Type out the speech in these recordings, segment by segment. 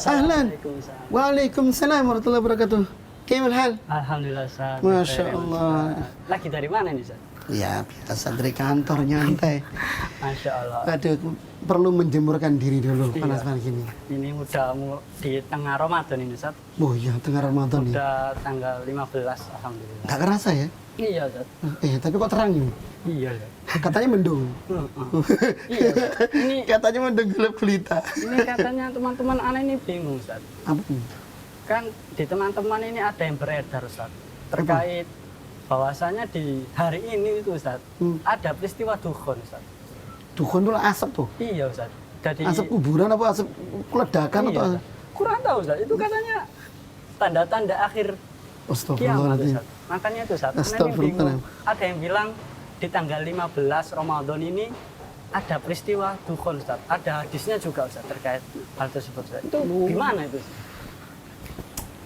Ahlan. Waalaikumsalam warahmatullahi wabarakatuh. Gimana hal? Alhamdulillah Ustaz. Masya Allah. Lagi dari mana nih Ustaz? Ya biasa dari kantor nyantai. Masya Allah. Aduh, perlu menjemurkan diri dulu Iya. panas-panas gini. Ini udah di tengah Ramadan ini Ustaz. Oh iya, tengah Ramadan nih. Udah tanggal 15 Alhamdulillah. Nggak kerasa ya? Iya Ustaz. Tapi kok terang ini? Iya Ustaz. Katanya mendung. Iya Ustaz. Ini Katanya mendung gelap gulita. ini katanya teman-teman aneh ini bingung Ustaz. Apa ini? Kan di teman-teman ini ada yang beredar Ustaz. Terkait bahwasanya di hari ini itu Ustaz, ada peristiwa dukhon Ustaz. Dukun tuh asap tuh. Iya Ustaz. Jadi Asap kuburan apa asap ledakan iya, atau? Ustaz. Kurang tahu Ustaz. Itu katanya tanda-tanda akhir kiamat Astagfirullahaladzim. Ustaz. Makanya itu Ustaz. Astagfirullahaladzim. Ada yang bilang di tanggal 15 Ramadan ini ada peristiwa dukhon Ustaz. Ada hadisnya juga Ustaz terkait hal tersebut Ustaz. Itu gimana itu Ustaz?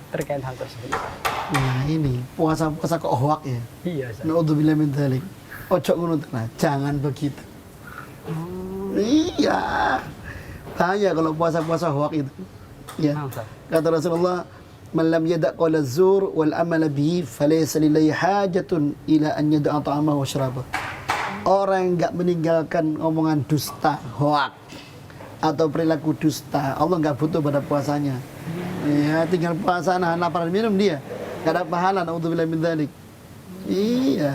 Terkait hal tersebut Ustaz. Nah ini puasa kok hoak ya. Iya Ustaz. Naudzubillah min dzalik. Ojo ngono tenan, jangan begitu. Iya. Bahaya kalau puasa-puasa hoak itu. Ya. Nah, Ustaz. Kata Rasulullah, "Man lam yada' qawla zur wal amala bihi falaysa lillahi hajatun ila an yada'a ta'amahu wa syarabahu." Orang yang enggak meninggalkan omongan dusta, hoak atau perilaku dusta, Allah enggak butuh pada puasanya. Ya, tinggal puasa nahan lapar dan minum dia. Enggak ada pahala, naudzubillah min dzalik. Iya.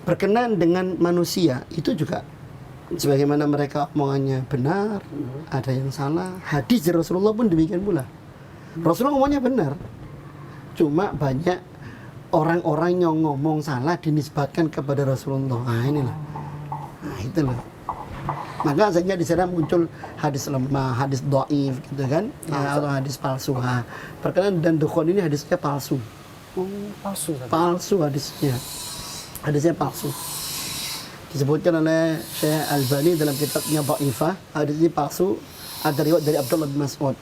Berkenan dengan manusia itu juga sebagaimana mereka omongannya benar, ada yang salah. Hadis dari Rasulullah pun demikian pula. Rasulullah ngomongnya benar, cuma banyak orang-orang yang ngomong salah dinisbatkan kepada Rasulullah. Nah inilah, nah itu loh. Maka sehingga di sana muncul hadis lemah, hadis dhaif gitu kan, atau hadis palsu. Nah, perkenan dan dukhon ini hadisnya palsu. Palsu Ustaz. Palsu hadisnya palsu. Disebutkan oleh Syekh Albani dalam kitabnya Dhaifah, hadis ini palsu. Ada riwayat dari Abdullah bin Mas'ud.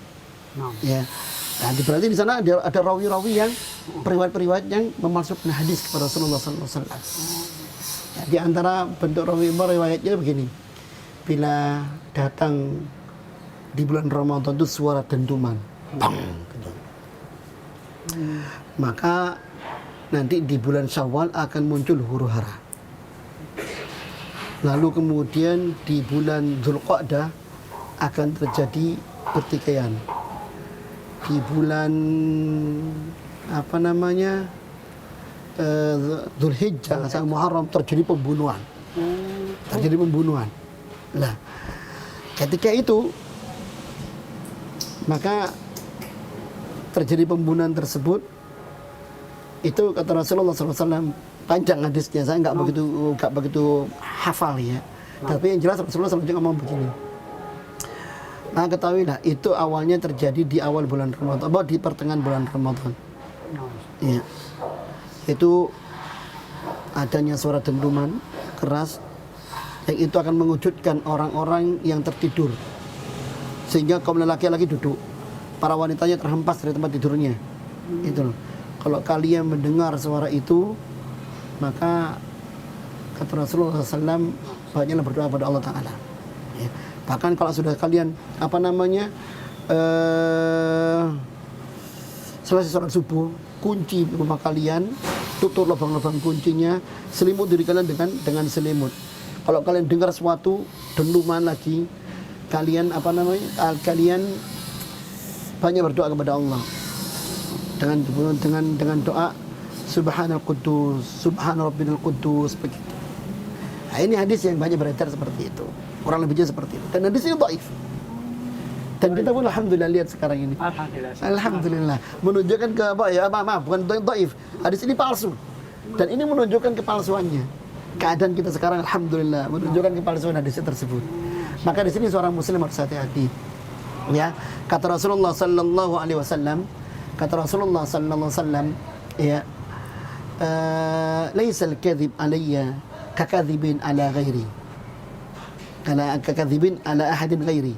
Nah. Ya. Nah, berarti di sana ada rawi-rawi yang periwayat-periwayat yang memalsukan hadis kepada Rasulullah SAW. Ya, di antara bentuk rawi riwayatnya begini. Bila datang di bulan Ramadan itu suara dentuman, bang, gitu. Maka nanti di bulan Syawal akan muncul huru hara. Lalu kemudian di bulan Dzulqa'dah akan terjadi pertikaian. Di bulan apa namanya Dzulhijjah sampai Muharram terjadi pembunuhan. Nah, ketika itu maka terjadi pembunuhan tersebut. Itu kata Rasulullah SAW, panjang hadisnya, saya nggak begitu hafal ya. Tapi yang jelas Rasulullah SAW ngomong begini. Nah ketahuilah itu awalnya terjadi di awal bulan Ramadan, atau di pertengahan bulan Ramadan. Ya. Itu adanya suara dentuman keras yang itu akan mengejutkan orang-orang yang tertidur, sehingga kaum lelaki-laki duduk, para wanitanya terhempas dari tempat tidurnya. Itu loh. Kalau kalian mendengar suara itu, maka kata Rasulullah SAW, banyaklah berdoa pada Allah Ta'ala. Ya. Bahkan kalau sudah kalian selesai sholat subuh, kunci rumah kalian, tutup lubang-lubang kuncinya, selimut diri kalian dengan selimut. Kalau kalian dengar sesuatu dentuman lagi, kalian kalian banyak berdoa kepada Allah dengan doa Subhanal Quddus, Subhana Rabbinal Quddus, begitu. Nah, ini hadis yang banyak beredar seperti itu, kurang lebihnya seperti itu. Dan hadis ini dhaif. Dan kita pun alhamdulillah lihat sekarang ini. Alhamdulillah menunjukkan ke bukan dhaif. Hadis ini palsu. Dan ini menunjukkan kepalsuannya. Keadaan kita sekarang alhamdulillah menunjukkan kepalsuan hadis tersebut. Maka di sini seorang muslim harus hati-hati. Ya, kata Rasulullah sallallahu alaihi wasallam, ya, laisal kadhib alayya kakadzibin ala ghairi. Kakadzibin ala ahadin ghairi.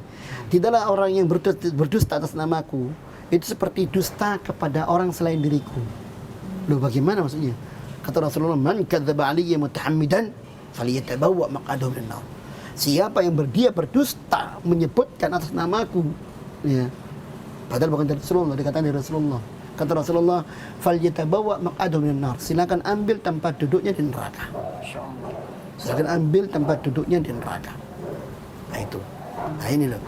Tidaklah orang yang berdusta atas namaku itu seperti dusta kepada orang selain diriku. Loh, bagaimana maksudnya? Kata Rasulullah, man kadzdzaba alayya mutahammidan falyatabawwa maq'adahu minan nar. Siapa yang berdusta menyebutkan atas namaku, ya, Padahal bukan dari Rasulullah, dikatakan dari Rasulullah. Kata Rasulullah, "Falyatabawa maq'adahu minan nar." Silakan ambil tempat duduknya di neraka. Masya Allah. Silakan ambil tempat duduknya di neraka. Nah itu. Nah ini loh.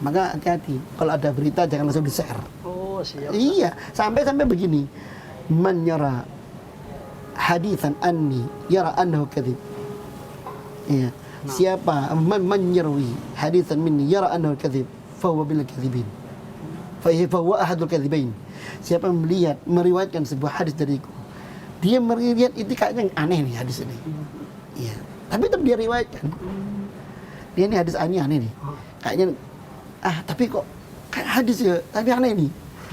Maka hati-hati. Kalau ada berita jangan langsung di-share. Oh, siap. Iya, sampai begini. Man yara hadithan anni yara annahu kadhib. Iya. Siapa man yarwi hadithan minni yara annahu kadhib, fa huwa bil kadhibin. Fa huwa ahadul kadhibain. Siapa yang melihat, meriwayatkan sebuah hadis dariku, dia melihat itu kayaknya aneh nih hadis ini. Iya. Tapi tetap dia riwayatkan. Dia ini hadis aneh nih. Kayaknya tapi kok kayak hadis ya, tapi aneh nih.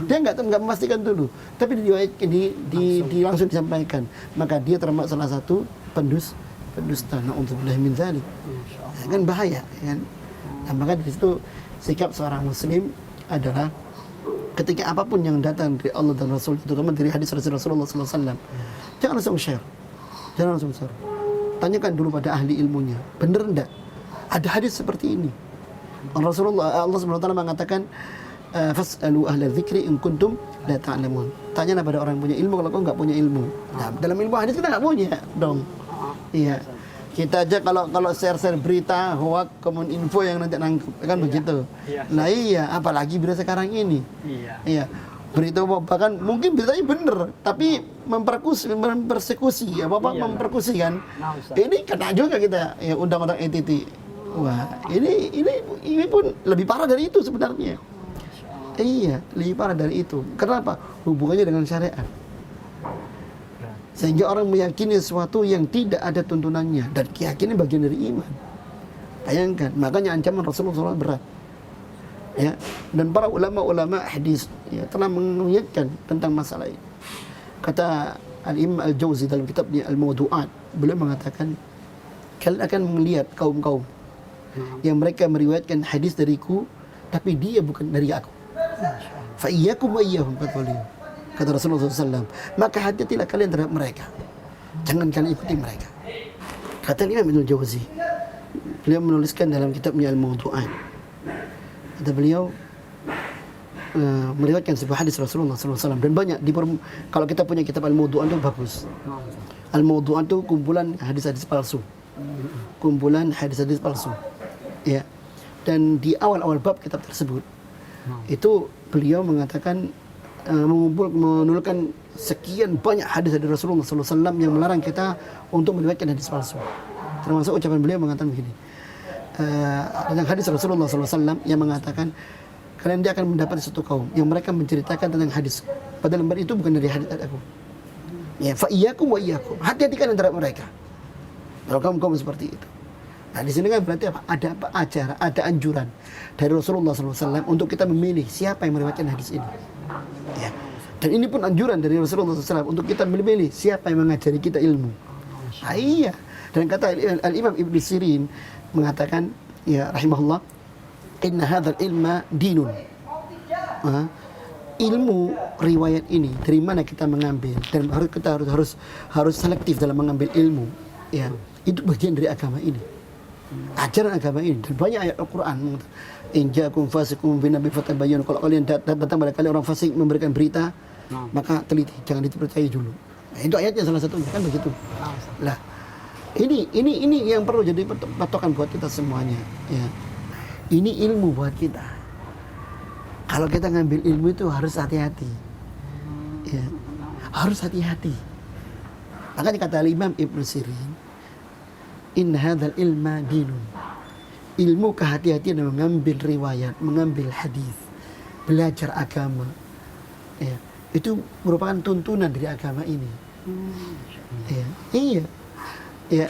Dia nggak memastikan dulu, tapi diriwayatkan di langsung disampaikan. Maka dia termasuk salah satu pendusta. Na'udzubillah min dzalik. Kan bahaya, kan? Nah, maka di situ sikap seorang muslim adalah ketika apapun yang datang dari Allah dan Rasul, terutama dari hadis Rasulullah SAW, jangan langsung share. Jangan langsung share. Tanyakan dulu pada ahli ilmunya, benar enggak? Ada hadis seperti ini. Allah SWT mengatakan, fas'alu ahla dzikri in kuntum la ta'lamun. Tanyalah pada orang yang punya ilmu kalau kau enggak punya ilmu. Nah, dalam ilmu hadis kita enggak punya dong. Iya. Kita aja kalau share berita hoax, info yang nanti nangkep kan begitu. Iya. Nah iya, apalagi berita sekarang ini. Iya. Berita bahkan mungkin beritanya bener, tapi mempersekusi, memperkusi kan. Nah, Ustaz. Ini kena juga kita ya undang-undang NTT. Wah, ini pun lebih parah dari itu sebenarnya. Iya, lebih parah dari itu. Kenapa? Hubungannya dengan syariat. Sehingga orang meyakini sesuatu yang tidak ada tuntunannya, dan keyakinan bagian dari iman. Bayangkan, makanya ancaman Rasulullah SAW berat. Ya, dan para ulama-ulama hadis ya, telah mengingatkan tentang masalah ini. Kata Al-Imam Al-Jauzi dalam kitabnya Al-Mawdu'at, beliau mengatakan, kalian akan melihat kaum-kaum yang mereka meriwayatkan hadis dariku, tapi dia bukan dari aku. Fa iyyakum wa iyyahum, kata Rasulullah SAW. Maka hati-hatilah kalian terhadap mereka. Jangan kalian ikuti mereka. Kata Imam Ibnu Jauzi, beliau menuliskan dalam kitabnya Al-Mawdu'at. Kata beliau, meriwayatkan sebuah hadis Rasulullah SAW. Dan banyak, kalau kita punya kitab Al-Mawdu'at itu bagus. Al-Mawdu'at itu kumpulan hadis-hadis palsu. Kumpulan hadis-hadis palsu. Ya. Dan di awal-awal bab kitab tersebut, itu beliau mengatakan, menukilkan sekian banyak hadis dari Rasulullah SAW yang melarang kita untuk meriwayatkan hadis palsu. Termasuk ucapan beliau mengatakan begini, tentang hadis Rasulullah SAW yang mengatakan, kalian dia akan mendapat satu kaum yang mereka menceritakan tentang hadis, padahal lembar itu bukan dari hadis aku. Ya, fa iyyakum wa iyyakum. Hati-hati kalian terhadap mereka. Kalau kaum seperti itu. Nah, di sini kan berarti apa? Ada apa acara, ada anjuran dari Rasulullah SAW untuk kita memilih siapa yang meriwayatkan hadis ini. Ya. Dan ini pun anjuran dari Rasulullah SAW untuk kita memilih siapa yang mengajari kita ilmu. Nah, iya. Dan kata Al-Imam Ibn Sirin mengatakan, ya rahimahullah, inna hadzal ilma dinun. Ilmu riwayat ini dari mana kita mengambil, dan kita harus selektif dalam mengambil ilmu. Ya, itu bagian dari agama ini. Ajaran agama ini, dan banyak ayat Al-Quran. In ja'akum fasiqun binabi fatabayyanu. Kalau kalian datang pada kalian orang fasik memberikan berita, maka teliti, jangan dipercayai dulu. Nah, itu ayatnya salah satunya kan begitu. Lah, ini yang perlu jadi patokan buat kita semuanya. Ya, ini ilmu buat kita. Kalau kita ngambil ilmu itu harus hati-hati. Ya, harus hati-hati. Makanya kata Imam Ibn Sirin, inna hadzal ilma dinun. Ilmu kehati-hatian mengambil riwayat, mengambil hadis, belajar agama. Ya, itu merupakan tuntunan dari agama ini. Ya, iya. Ya.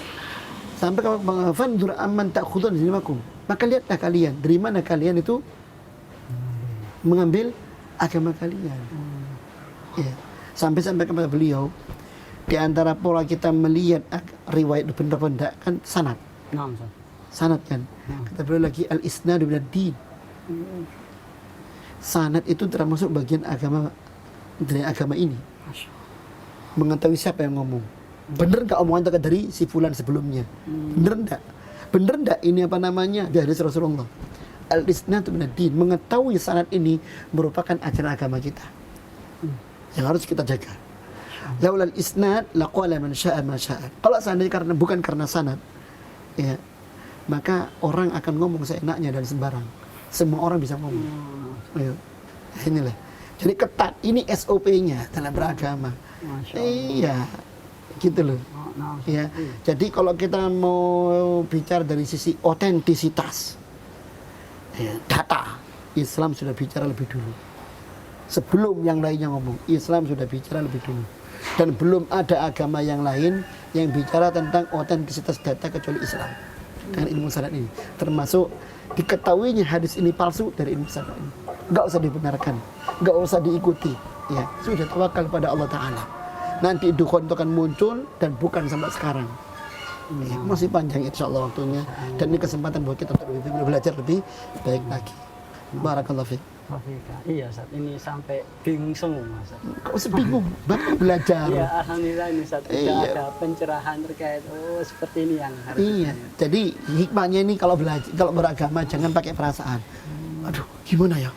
Sampai kalau fanzur amman ta'khudun ilmakum. Maka lihatlah kalian dari mana kalian itu mengambil agama kalian. Ya. Sampai kepada beliau, di antara pola kita melihat riwayat benar-benar kan sanad. Sanad kan. Kata beliau lagi al-isnadu minad din. Sanad itu termasuk bagian agama dari agama ini. Mengetahui siapa yang ngomong. Bener enggak omongan dari si fulan sebelumnya? Bener enggak? Bener enggak ini apa namanya? Di hadis Rasulullah. Al-isnad min ad-din, mengetahui sanad ini merupakan ajaran agama kita. Yang harus kita jaga. Laulal isnad laqala man syaa ma syaa. Kalau seandainya bukan karena sanad, ya, maka orang akan ngomong seenaknya dan sembarang. Semua orang bisa ngomong. Ayo. Inilah. Jadi ketat, ini SOP-nya dalam beragama. Iya. Gitu loh. Ya. Jadi kalau kita mau bicara dari sisi otentisitas, ya, data, Islam sudah bicara lebih dulu. Sebelum yang lainnya ngomong, Islam sudah bicara lebih dulu. Dan belum ada agama yang lain yang bicara tentang otentisitas data kecuali Islam. Dengan ilmu sanad ini. Termasuk diketahuinya hadis ini palsu dari ilmu sanad ini. Enggak usah dibenarkan, enggak usah diikuti. Ya, sudah tawakal pada Allah Ta'ala. Nanti dukhon itu akan muncul dan bukan sampai sekarang. Ya, masih panjang insya Allah waktunya. Dan ini kesempatan buat kita untuk belajar lebih baik lagi. Barakallahu fiik. Iya, saat ini sampai bingung semua, Ustaz. Kok usah bingung, bahkan belajar. Iya, alhamdulillah ini Ustaz sudah ada pencerahan terkait seperti ini yang harus. Iya, jadi hikmahnya ini kalau belajar, kalau beragama jangan pakai perasaan. Aduh, gimana ya?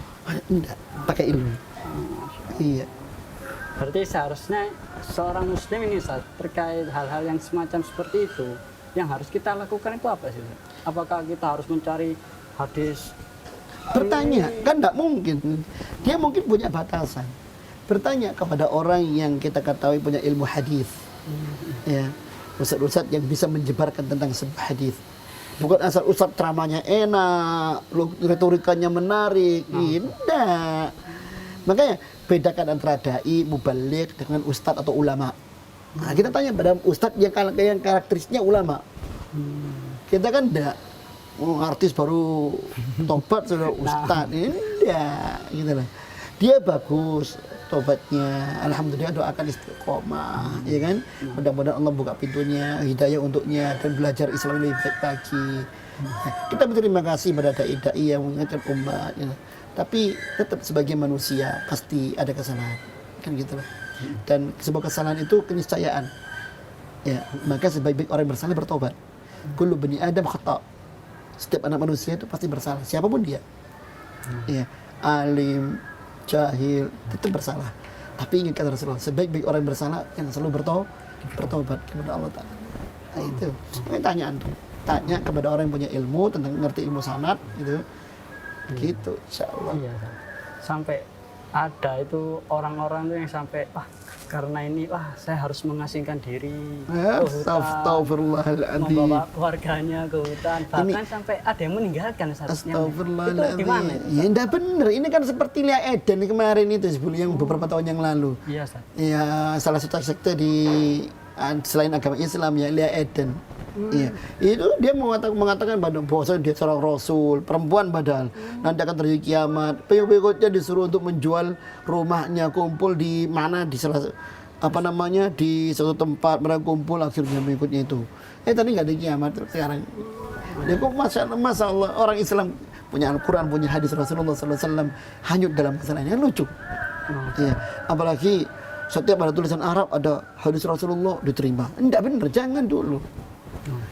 Enggak, pakai ilmu. Iya. Berarti seharusnya seorang muslim ini Ustaz, terkait hal-hal yang semacam seperti itu, yang harus kita lakukan itu apa sih, Ustaz? Apakah kita harus mencari hadis? Bertanya, kan enggak mungkin. Dia mungkin punya batasan. Bertanya kepada orang yang kita ketahui punya ilmu hadis. Ya, ustaz-ustaz yang bisa menjebarkan tentang sebuah hadis. Bukan asal ustaz ceramahnya enak, retorikanya menarik, tidak. Makanya bedakan antara dai, mubaligh dengan ustaz atau ulama. Nah, kita tanya pada ustaz yang karakteristiknya ulama. Kita kan enggak. Artis baru tobat sudah ustaz. Tidak, gitu lah. Dia bagus tobatnya, alhamdulillah, doakan istiqomah, ya kan? Mudah-mudahan Allah buka pintunya, hidayah untuknya dan belajar Islam lebih baik lagi. Nah, kita berterima kasih pada dai-dai yang mengingatkan umat, ya. Tapi tetap sebagai manusia pasti ada kesalahan, kan gitu lah. Dan sebuah kesalahan itu keniscayaan. Ya, maka sebaik-baik orang bersalah bertobat. Kullu bani Adam khata'. Setiap anak manusia itu pasti bersalah, siapapun dia. Ya, alim, jahil, tetap bersalah. Tapi ingat kata Rasulullah, sebaik-baik orang bersalah yang selalu bertobat kepada Allah Ta'ala. Nah itu, ini tanyaan tuh. Tanya kepada orang yang punya ilmu, tentang ngerti ilmu sanad, gitu. Gitu, insya Allah. Iya, sampai ada itu orang-orang tuh yang sampai, karena ini, saya harus mengasingkan diri ke hutan, Astagfirullahaladzim. membawa keluarganya ke hutan, bahkan sampai ada yang meninggalkan statusnya. Itu gimana? Ya enggak bener, ini kan seperti Lia Eden kemarin itu sebelum yang beberapa tahun yang lalu. Iya, Ustaz. Ya, salah satu sekte di selain agama Islam ya, Lia Eden. Iya, itu dia mengatakan bahwa dia seorang rasul, perempuan padahal. Nanti akan terjadi kiamat. Pengikutnya disuruh untuk menjual rumahnya, kumpul di mana, di salah di suatu tempat mereka kumpul, akhirnya pengikutnya itu. Tadi nggak ada kiamat sekarang. Ya kok masa Allah orang Islam punya Al-Quran, punya hadis Rasulullah SAW hanyut dalam masalah ini, lucu. Iya, apalagi setiap ada tulisan Arab ada hadis Rasulullah diterima. Enggak benar, jangan dulu.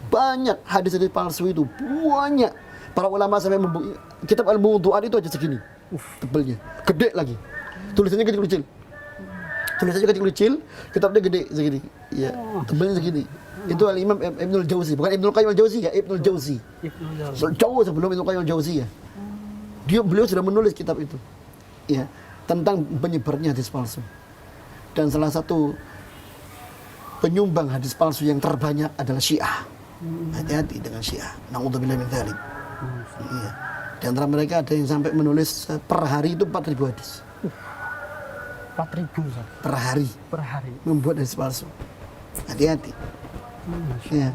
Banyak hadis-hadis palsu itu, banyak. Para ulama sampai kitab Al-Mawdu'at itu aja segini, tebelnya, gede lagi. Tulisannya kecil-kecil. Tulisannya kecil-kecil, kitabnya gede segini. Ya, tebelnya segini. Itu Al-Imam Ibnul Jauzi, bukan Ibnul Qayyim Al-Jauzi ya, Ibnul Jauzi. Jauh sebelum Ibnul Qayyim Al-Jauzi ya. Beliau sudah menulis kitab itu. Ya, tentang penyebarnya hadis palsu. Dan salah satu penyumbang hadis palsu yang terbanyak adalah Syiah. Hati-hati dengan Syiah. Na'udzubillah min dzalik. Iya. Di antara mereka ada yang sampai menulis per hari itu 4.000 hadis. 4.000 per hari. Per hari. Membuat hadis palsu. Hati-hati. Iya.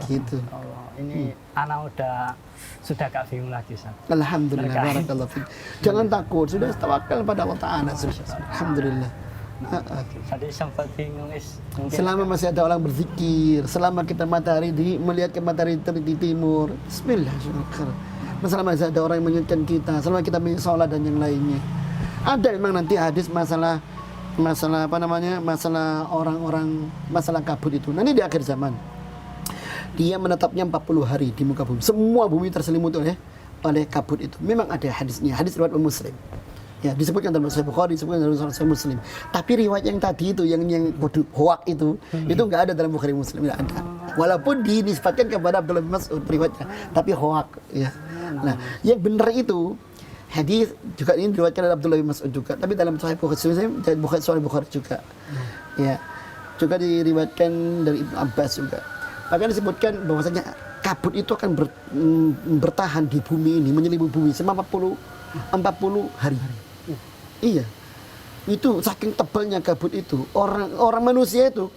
Gitu. Allah, ini anak sudah gak bingung lagi, Ustaz. Alhamdulillah, barakallahu fiik. Jangan takut, sudah tawakal pada Allah Ta'ala. Alhamdulillah. Tadi sempat bingung selama masih ada orang berzikir, selama kita melihat ke matahari di timur, bismillah. Selama masih ada orang yang mengingatkan kita, selama kita sholat dan yang lainnya. Ada memang nanti hadis masalah orang-orang, masalah kabut itu nanti di akhir zaman. Dia menetapnya 40 hari di muka bumi. Semua bumi terselimut oleh oleh kabut itu. Memang ada hadisnya, hadis riwayat Muslim. Ya, disebutkan dalam Sahih Bukhari, disebutkan dalam Sahih Muslim. Tapi riwayat yang tadi itu, yang hoak itu nggak ada dalam Bukhari Muslim, nggak ada. Walaupun dinisbatkan kepada Abdullah bin Mas'ud riwayatnya, tapi hoak. Ya. Nah, yang benar itu hadis juga ini diriwayatkan oleh Abdullah bin Mas'ud juga, tapi dalam Sahih Bukhari Muslim dan Sahih Bukhari juga. Ya, juga diriwayatkan dari Ibnu Abbas juga. Bahkan disebutkan bahwasanya kabut itu akan bertahan di bumi ini, menyelimuti bumi selama 40 hari. Iya, itu saking tebalnya kabut itu. Orang manusia itu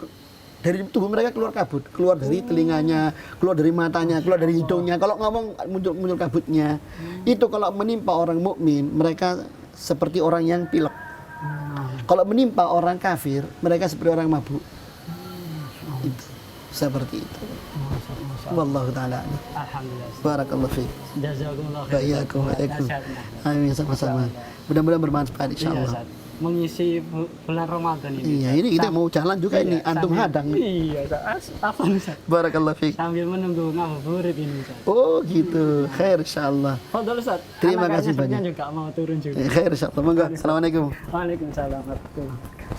dari tubuh mereka keluar kabut, keluar dari telinganya, keluar dari matanya, keluar dari hidungnya. Kalau ngomong muncul kabutnya. Itu kalau menimpa orang mukmin, mereka seperti orang yang pilek. Kalau menimpa orang kafir, mereka seperti orang mabuk. Itu, seperti itu. Wallahu ta'ala. Alhamdulillah. Barakallahu fiik. Jazakumullah Wa iyyakum wa iyyakum. Nasihatnya. Amin, sama-sama. Mudah-mudahan bermanfaat Iya, insyaallah. Ustaz. Mengisi bulan Ramadan ini. Iya, ini kita mau jalan juga ini, antum hadang. Iya, Ustaz. Apa Ustaz? Barakallahu fiik. Sambil menunggu ngabuburit ini, Ustaz. Oh, gitu. Khair insyaallah. Fadhol, Ustaz. Terima Anak kasih kayaknya banyak. juga mau turun juga. Khair insyaallah. Monggo. Assalamualaikum. Waalaikumsalam warahmatullahi wabarakatuh.